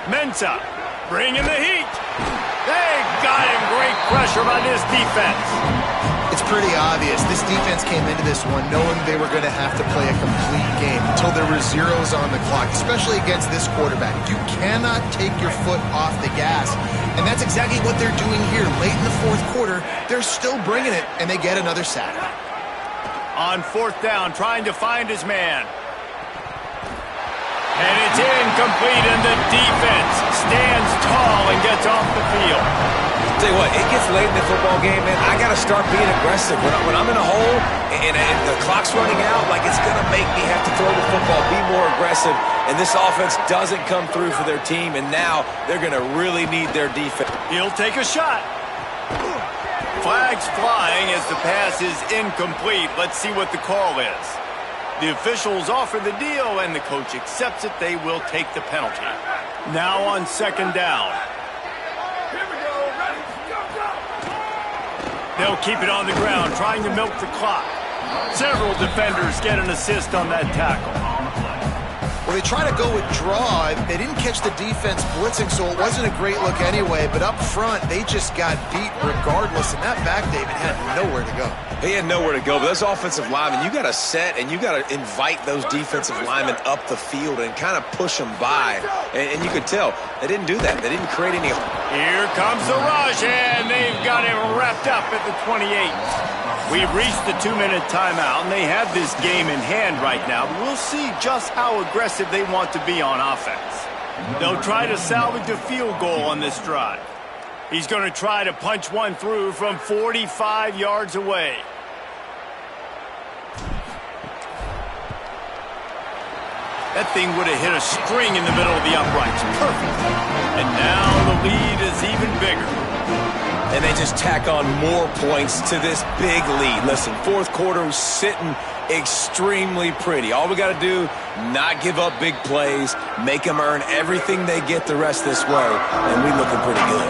Mensah bringing the heat. They got him. Great pressure by this defense. It's pretty obvious. This defense came into this one knowing they were going to have to play a complete game until there were zeros on the clock, especially against this quarterback. You cannot take your foot off the gas, and that's exactly what they're doing here. Late in the fourth quarter, they're still bringing it, and they get another sack. On 4th down, trying to find his man. And it's incomplete, and the defense stands tall and gets off the field. Tell you what, it gets late in the football game, man. I got to start being aggressive. When I'm in a hole and the clock's running out, like it's going to make me have to throw the football, be more aggressive. And this offense doesn't come through for their team, and now they're going to really need their defense. He'll take a shot. Flags flying as the pass is incomplete. Let's see what the call is. The officials offer the deal, and the coach accepts it. They will take the penalty. Now on 2nd down. They'll keep it on the ground, trying to milk the clock. Several defenders get an assist on that tackle. Well, they try to go with draw. They didn't catch the defense blitzing, so it wasn't a great look anyway. But up front, they just got beat regardless. And that back, David, had nowhere to go. He had nowhere to go, but those offensive linemen, you got to set and you got to invite those defensive linemen up the field and kind of push them by. And you could tell they didn't do that. They didn't create any. Here comes the rush, and they've got him wrapped up at the 28. We've reached the 2-minute timeout, and they have this game in hand right now. But we'll see just how aggressive they want to be on offense. They'll try to salvage a field goal on this drive. He's going to try to punch one through from 45 yards away. That thing would have hit a string in the middle of the uprights. Perfect. And now the lead is even bigger. And they just tack on more points to this big lead. Listen, fourth quarter was sitting extremely pretty. All we got to do, not give up big plays, make them earn everything they get the rest this way, and we looking pretty good.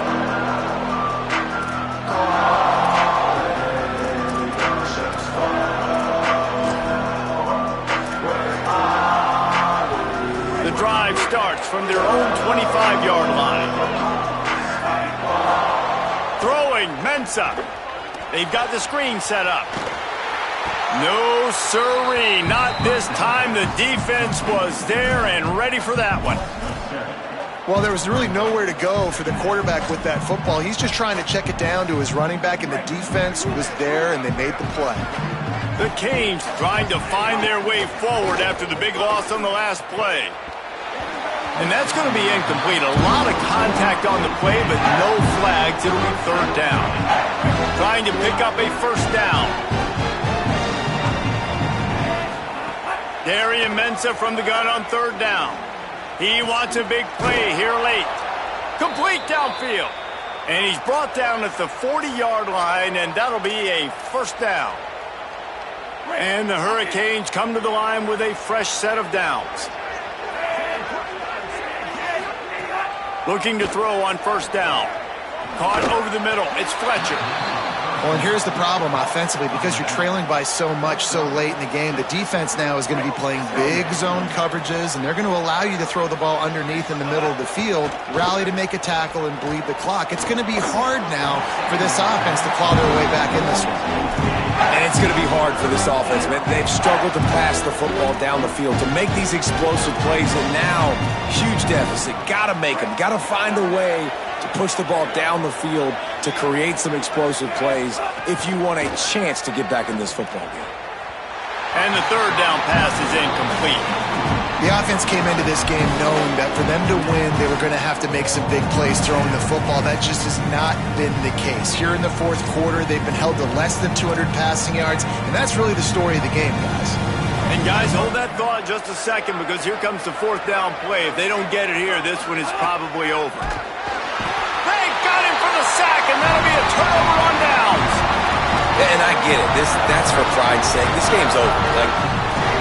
The drive starts from their own 25-yard line. Throwing, Mensah. They've got the screen set up. No siree, not this time. The defense was there and ready for that one. Well, there was really nowhere to go for the quarterback with that football. He's just trying to check it down to his running back, and the defense was there, and they made the play. The Canes trying to find their way forward after the big loss on the last play. And that's going to be incomplete. A lot of contact on the play, but no flags. It'll be third down. Trying to pick up a first down. Darian Mensah from the gun on third down. He wants a big play here late. Complete downfield. And he's brought down at the 40-yard line, and that'll be a first down. And the Hurricanes come to the line with a fresh set of downs. Looking to throw on first down. Caught over the middle. It's Fletcher. Well, and here's the problem offensively. Because you're trailing by so much so late in the game, the defense now is going to be playing big zone coverages, and they're going to allow you to throw the ball underneath in the middle of the field, rally to make a tackle, and bleed the clock. It's going to be hard now for this offense to claw their way back in this one. And it's going to be hard for this offense, man. They've struggled to pass the football down the field, to make these explosive plays, and now, huge deficit. Got to make them. Got to find a way to push the ball down the field to create some explosive plays if you want a chance to get back in this football game. And the third down pass is incomplete. The offense came into this game knowing that for them to win, they were going to have to make some big plays throwing the football. That just has not been the case. Here in the fourth quarter, they've been held to less than 200 passing yards, and that's really the story of the game, guys. And guys, hold that thought just a second, because here comes the fourth down play. If they don't get it here, this one is probably over. They got him for the sack, and that'll be a turnover on downs. And I get it. That's for pride's sake. This game's over. Like,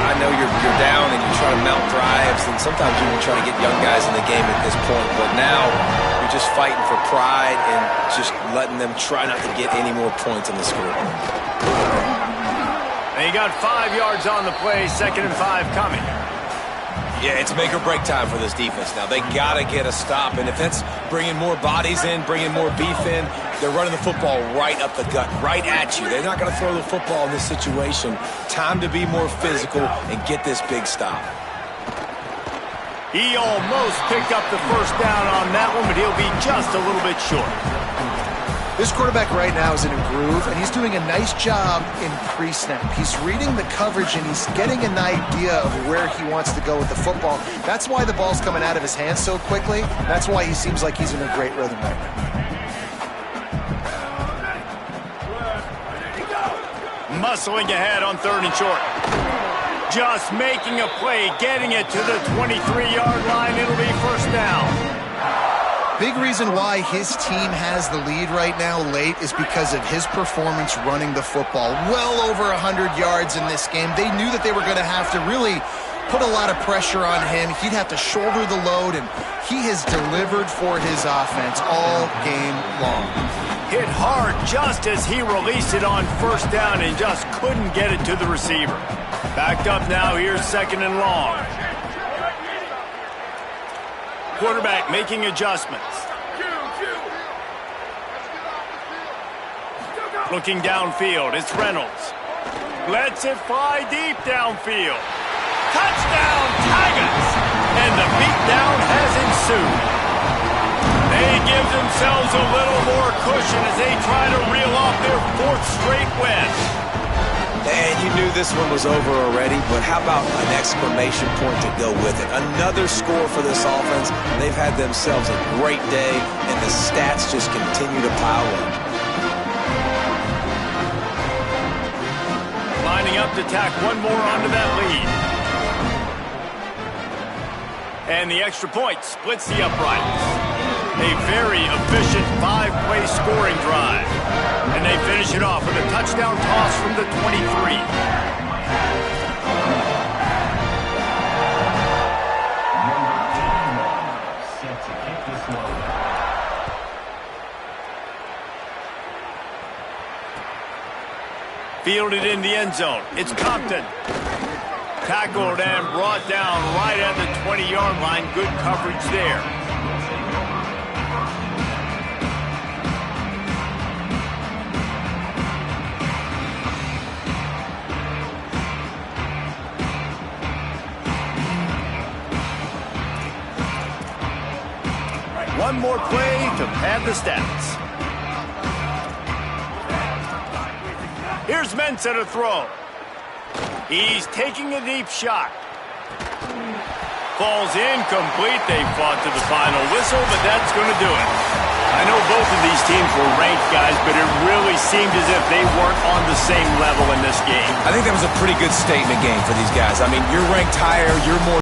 I know you're down and you're trying to mount drives, and sometimes you're trying to get young guys in the game at this point. But now you're just fighting for pride and just letting them try not to get any more points on the scoreboard. And he got 5 yards on the play, 2nd and 5 coming. Yeah, it's make or break time for this defense now. They got to get a stop, and if that's bringing more bodies in, bringing more beef in, they're running the football right up the gut, right at you. They're not going to throw the football in this situation. Time to be more physical and get this big stop. He almost picked up the first down on that one, but he'll be just a little bit short. This quarterback right now is in a groove, and he's doing a nice job in pre-snap. He's reading the coverage, and he's getting an idea of where he wants to go with the football. That's why the ball's coming out of his hands so quickly. That's why he seems like he's in a great rhythm right now. Muscling ahead on 3rd and short. Just making a play, getting it to the 23-yard line. It'll be first down. Big reason why his team has the lead right now late is because of his performance running the football. Well over 100 yards in this game. They knew that they were going to have to really put a lot of pressure on him. He'd have to shoulder the load, and he has delivered for his offense all game long. Hit hard just as he released it on first down and just couldn't get it to the receiver. Backed up now, here's 2nd and long. Quarterback making adjustments. Looking downfield, it's Reynolds. Lets it fly deep downfield. Touchdown, Tigers! And the beatdown has ensued. They give themselves a little more cushion as they try to reel off their 4th straight win. this one was over already, but how about an exclamation point to go with it? Another score for this offense. They've had themselves a great day, and the stats just continue to pile up. Lining up to tack one more onto that lead. And the extra point splits the uprights. A very efficient 5-play scoring drive. And they finish it off with a touchdown toss from the 23. Fielded in the end zone. It's Compton. Tackled and brought down right at the 20-yard line. Good coverage there. One more play to pad the stats. Here's Mensah to throw. He's taking a deep shot. Falls incomplete. They fought to the final whistle, but that's going to do it. I know both of these teams were ranked, guys, but it really seemed as if they weren't on the same level in this game. I think that was a pretty good statement game for these guys. I mean, you're ranked higher, you're more